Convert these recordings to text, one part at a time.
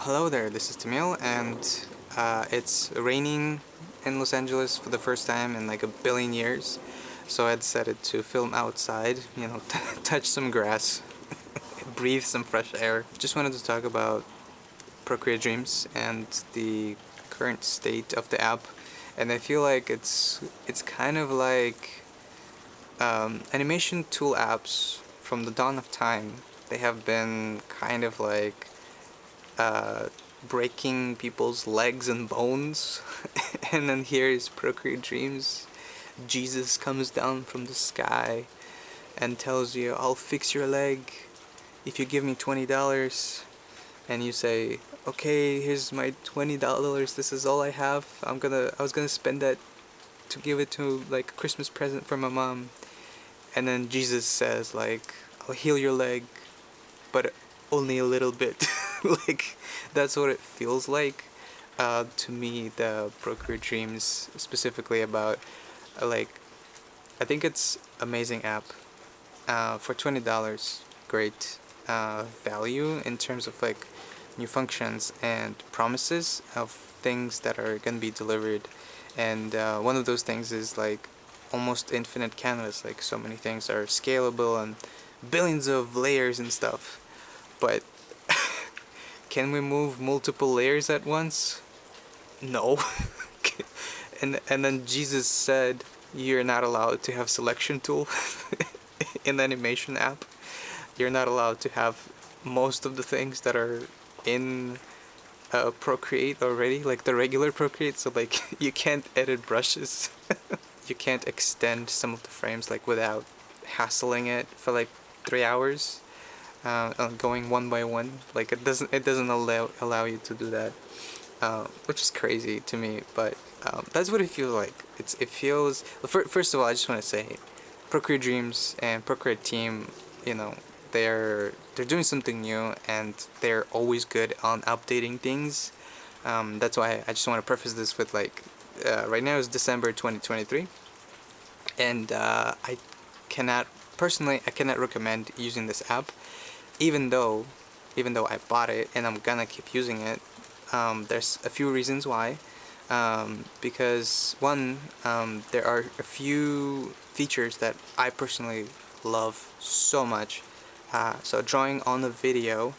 Hello there, this is Tamil, and it's raining in Los Angeles for the first time in like a billion years. So I decided to film outside, touch some grass, breathe some fresh air. Just wanted to talk about Procreate Dreams and the current state of the app. And I feel like it's kind of like animation tool apps from the dawn of time. They have been kind of like uh, breaking people's legs and bones. And then here is Procreate Dreams. Jesus comes down from the sky and tells you, I'll fix your leg if you give me $20. And you say, okay, here's my $20. This is all I have. I was gonna spend that to give it to like a Christmas present for my mom. And then Jesus says like, I'll heal your leg, but only a little bit. Like, that's what it feels like to me. The Procreate Dreams, specifically about like, I think it's amazing app for $20. Great value in terms of like new functions and promises of things that are gonna be delivered. And one of those things is like almost infinite canvas. Like, so many things are scalable and billions of layers and stuff. But can we move multiple layers at once? No. And then Jesus said you're not allowed to have selection tool in the animation app. You're not allowed to have most of the things that are in Procreate already, like the regular Procreate. So like, you can't edit brushes. You can't extend some of the frames like without hassling it for like 3 hours. Going one by one, like it doesn't allow you to do that, which is crazy to me. But that's what it feels like. It feels. First of all, I just want to say, Procreate Dreams and Procreate team, they're doing something new, and they're always good on updating things. That's why I just want to preface this with like, right now is December 2023, and I cannot recommend using this app, even though I bought it and I'm gonna keep using it. There's a few reasons why. Because one, there are a few features that I personally love so much. So drawing on the video,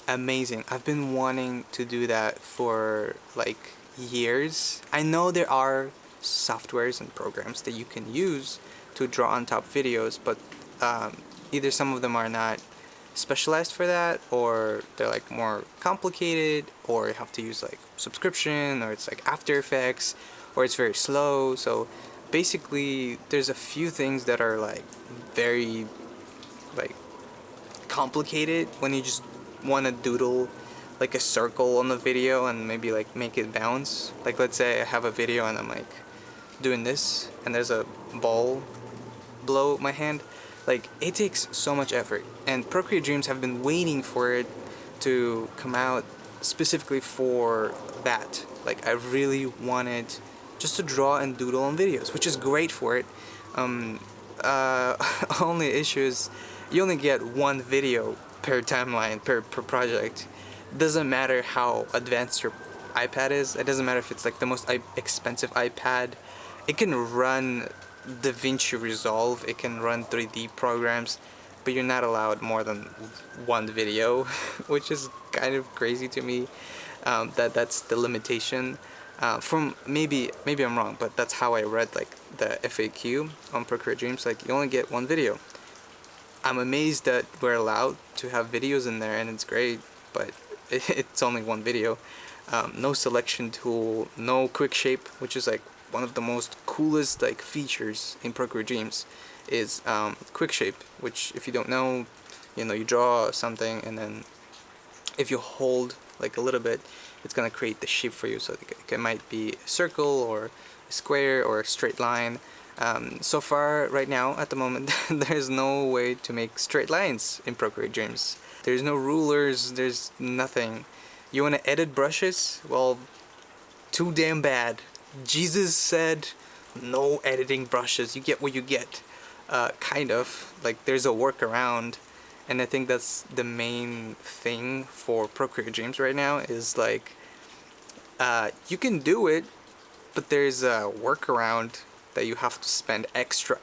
amazing. I've been wanting to do that for like years. I know there are softwares and programs that you can use to draw on top videos, but either some of them are not specialized for that, or they're like more complicated, or you have to use like subscription, or it's like After Effects, or it's very slow. So basically there's a few things that are like very like complicated when you just want to doodle like a circle on the video and maybe like make it bounce. Like, let's say I have a video and I'm like doing this and there's a ball below my hand. Like, it takes so much effort, and Procreate Dreams have been waiting for it to come out specifically for that. Like, I really wanted just to draw and doodle on videos, which is great for it. Only issue is you only get one video per timeline, per project. Doesn't matter how advanced your iPad is. It doesn't matter if it's like the most expensive iPad. It can run DaVinci Resolve, it can run 3D programs, but you're not allowed more than one video, which is kind of crazy to me. That's the limitation. From maybe I'm wrong, but that's how I read like the FAQ on Procreate Dreams. Like, you only get one video. I'm amazed that we're allowed to have videos in there, and it's great, but it's only one video. No selection tool, no quick shape, which is like one of the most coolest like features in Procreate Dreams, is quick shape, which, if you don't know, you draw something, and then if you hold like a little bit, it's gonna create the shape for you. So it might be a circle or a square or a straight line. So far, right now, at the moment, there's no way to make straight lines in Procreate Dreams. There's no rulers, there's nothing. You want to edit brushes? Well, too damn bad. Jesus said no editing brushes. You get what you get. Kind of. Like, there's a workaround, and I think that's the main thing for Procreate Dreams right now is like you can do it, but there's a workaround that you have to spend extra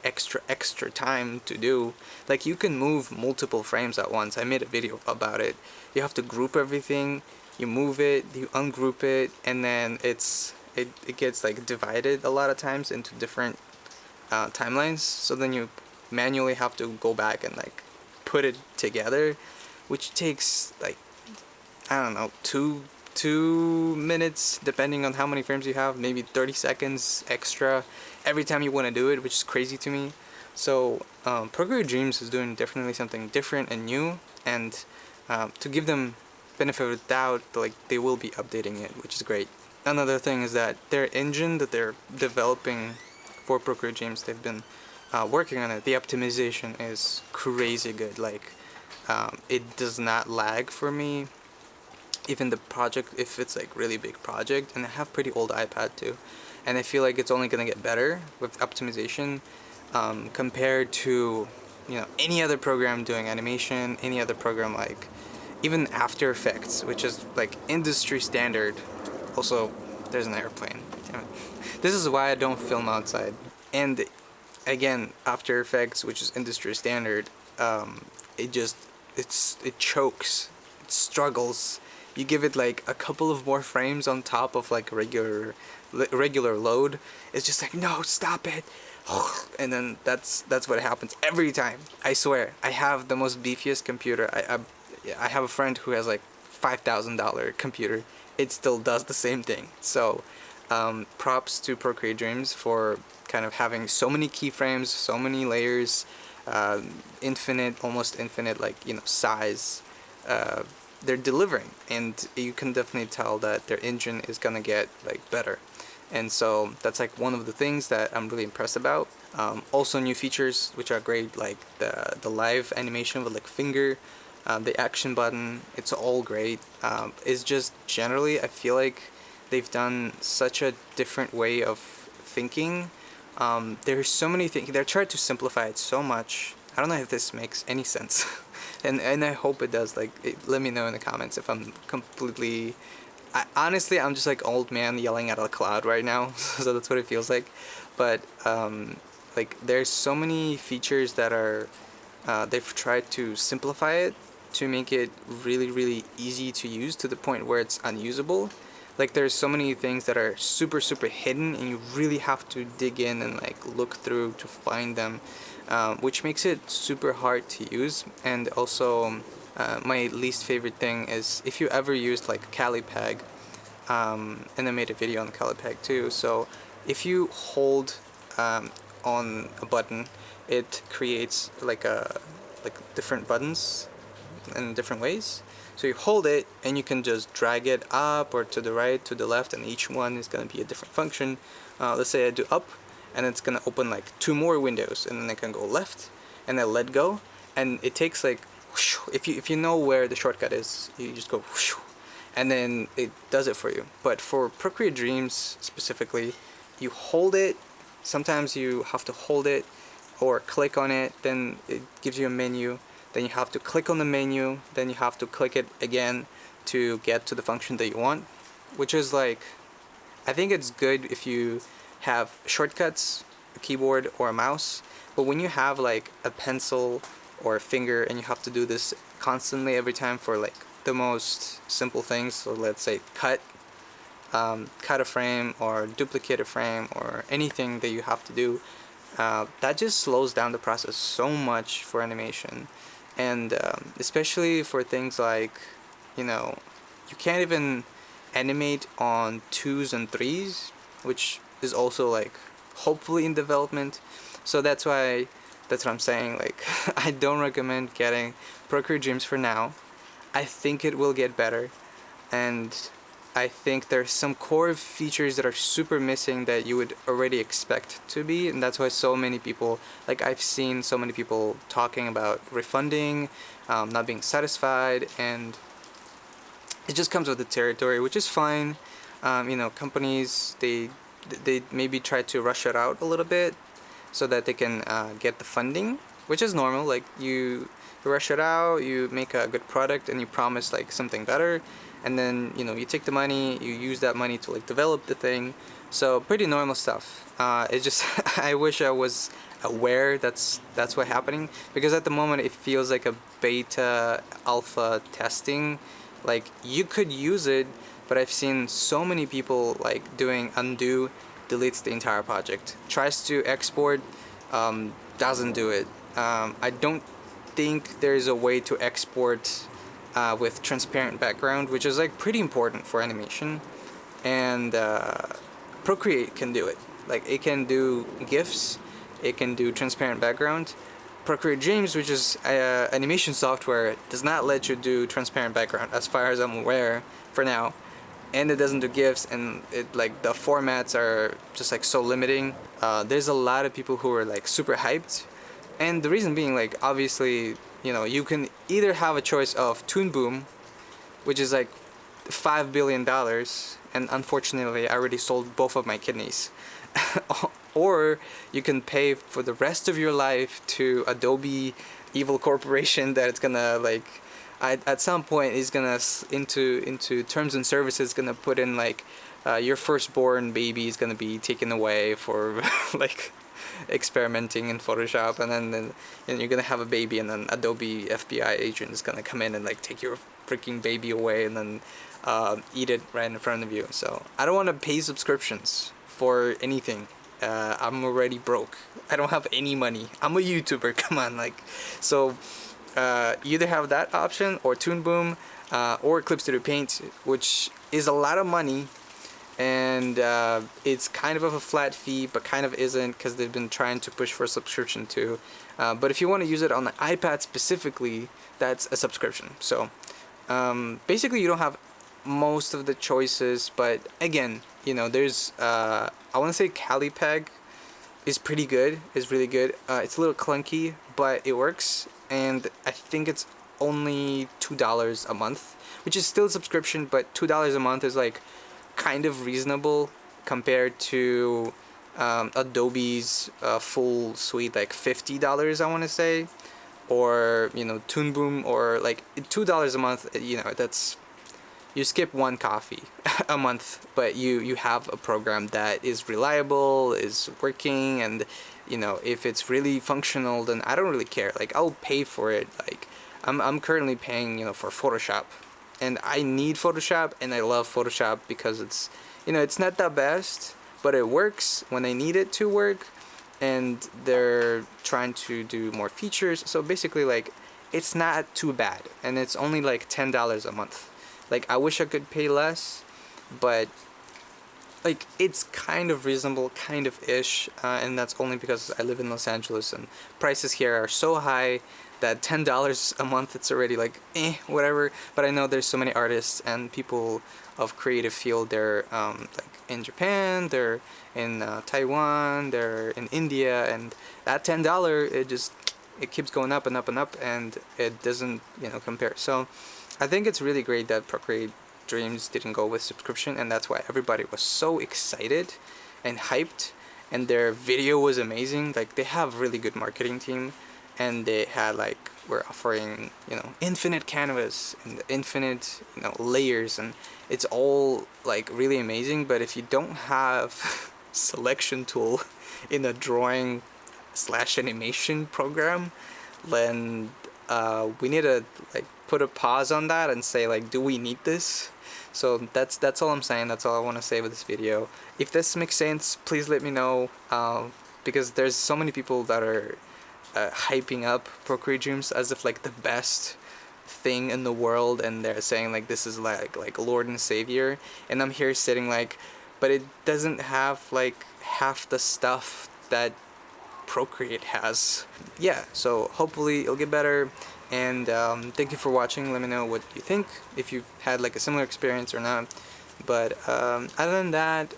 time to do. Like you can move multiple frames at once. I made a video about it. You have to group everything, you move it, you ungroup it, and then it gets like divided a lot of times into different timelines. So then you manually have to go back and like put it together, which takes like, I don't know, 2 minutes depending on how many frames you have, maybe 30 seconds extra every time you want to do it, which is crazy to me. So Procreate Dreams is doing definitely something different and new, and to give them benefit of the doubt, like they will be updating it, which is great. Another thing is that their engine that they're developing for Procreate Dreams, they've been working on it. The optimization is crazy good. Like it does not lag for me. Even the project, if it's like really big project, and I have pretty old iPad too, and I feel like it's only gonna get better with optimization compared to any other program doing animation, any other program like even After Effects, which is like industry standard. Also, there's an airplane. Damn it. This is why I don't film outside. And again, After Effects, which is industry standard, it chokes, it struggles. You give it like a couple of more frames on top of like regular load, it's just like, no, stop it. And then that's what happens every time. I swear, I have the most beefiest computer. I have a friend who has like $5,000 computer. It still does the same thing. So props to Procreate Dreams for kind of having so many keyframes, so many layers, almost infinite, like size. They're delivering, and you can definitely tell that their engine is gonna get like better, and so that's like one of the things that I'm really impressed about. Also new features which are great, like the live animation with like finger, the action button. It's all great. It's just generally I feel like they've done such a different way of thinking. There's so many things. They're trying to simplify it so much. I don't know if this makes any sense. and I hope it does. Like, let me know in the comments if I'm completely... honestly, I'm just like old man yelling at a cloud right now. So that's what it feels like. But like there's so many features that are they've tried to simplify it to make it really easy to use, to the point where it's unusable. Like there's so many things that are super hidden, and you really have to dig in and like look through to find them, which makes it super hard to use. And also my least favorite thing is if you ever used like Calipeg, and I made a video on Calipeg too. So if you hold on a button, it creates like different buttons in different ways. So you hold it and you can just drag it up or to the right, to the left, and each one is going to be a different function. Let's say I do up, and it's going to open like 2 more windows, and then I can go left and then let go, and it takes like whoosh, if you know where the shortcut is, you just go whoosh, and then it does it for you. But for Procreate Dreams specifically, you hold it. Sometimes you have to hold it or click on it, then it gives you a menu. Then you have to click on the menu, then you have to click it again to get to the function that you want, which is like, I think it's good if you have shortcuts, a keyboard or a mouse, but when you have like a pencil or a finger and you have to do this constantly every time for like the most simple things, so let's say cut a frame or duplicate a frame or anything that you have to do, that just slows down the process so much for animation. And especially for things like, you can't even animate on 2s and 3s, which is also like hopefully in development. So that's what I'm saying. Like, I don't recommend getting Procreate Dreams for now. I think it will get better, and I think there's some core features that are super missing that you would already expect to be, and that's why so many people, like I've seen so many people talking about refunding, not being satisfied, and it just comes with the territory, which is fine. Companies, they maybe try to rush it out a little bit so that they can get the funding, which is normal. Like you you rush it out, you make a good product, and you promise like something better, and then you take the money, you use that money to like develop the thing. So pretty normal stuff. It's just I wish I was aware that's what's happening, because at the moment it feels like a beta alpha testing. Like you could use it, but I've seen so many people like doing undo, deletes the entire project, tries to export, doesn't do it. I don't think there's a way to export with transparent background, which is like pretty important for animation, and Procreate can do it. Like it can do GIFs, it can do transparent background. Procreate Dreams, which is animation software, does not let you do transparent background as far as I'm aware for now, and it doesn't do GIFs, and it like the formats are just like so limiting. There's a lot of people who are like super hyped, and the reason being like obviously you can either have a choice of Toon Boom, which is like $5 billion, and unfortunately I already sold both of my kidneys. Or you can pay for the rest of your life to Adobe evil corporation that it's gonna like at some point is gonna into terms and services gonna put in like your firstborn baby is gonna be taken away for like experimenting in Photoshop, and then you're gonna have a baby, and then Adobe FBI agent is gonna come in and like take your freaking baby away and then eat it right in front of you. So I don't want to pay subscriptions for anything. I'm already broke. I don't have any money. I'm a YouTuber. Come on, like, so you either have that option or Toon Boom or Clip Studio Paint, which is a lot of money, and it's kind of a flat fee, but kind of isn't, because they've been trying to push for a subscription too. But if you want to use it on the iPad specifically, that's a subscription. So basically you don't have most of the choices, but again, there's I want to say CaliPeg is pretty good, is really good. It's a little clunky, but it works, and I think it's only $2 a month, which is still a subscription, but $2 a month is like kind of reasonable compared to Adobe's full suite, like $50 I want to say, or Toon Boom, or like $2 a month. That's, you skip one coffee a month, but you have a program that is reliable, is working, and if it's really functional, then I don't really care. Like I'll pay for it. Like I'm currently paying for Photoshop, and I need Photoshop, and I love Photoshop because it's it's not the best, but it works when I need it to work, and they're trying to do more features. So basically, like, it's not too bad, and it's only like $10 a month. Like, I wish I could pay less, but like it's kind of reasonable, kind of ish, and that's only because I live in Los Angeles and prices here are so high that $10 a month, it's already like whatever. But I know there's so many artists and people of creative field. They're like in Japan, they're in Taiwan, they're in India, and that $10 it keeps going up and up and up, and it doesn't compare. So I think it's really great that Procreate Dreams didn't go with subscription, and that's why everybody was so excited and hyped, and their video was amazing. Like, they have a really good marketing team, and they had like, we're offering infinite canvas and infinite layers, and it's all like really amazing. But if you don't have selection tool in a drawing / animation program, then we need to like put a pause on that and say, like, do we need this? So that's all I'm saying. That's all I want to say with this video. If this makes sense, please let me know, because there's so many people that are hyping up Procreate Dreams as if like the best thing in the world, and they're saying like this is like Lord and Savior, and I'm here sitting like, but it doesn't have like half the stuff that Procreate has. Yeah, so hopefully it'll get better, and thank you for watching. Let me know what you think, if you've had like a similar experience or not. But other than that,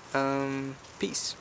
peace.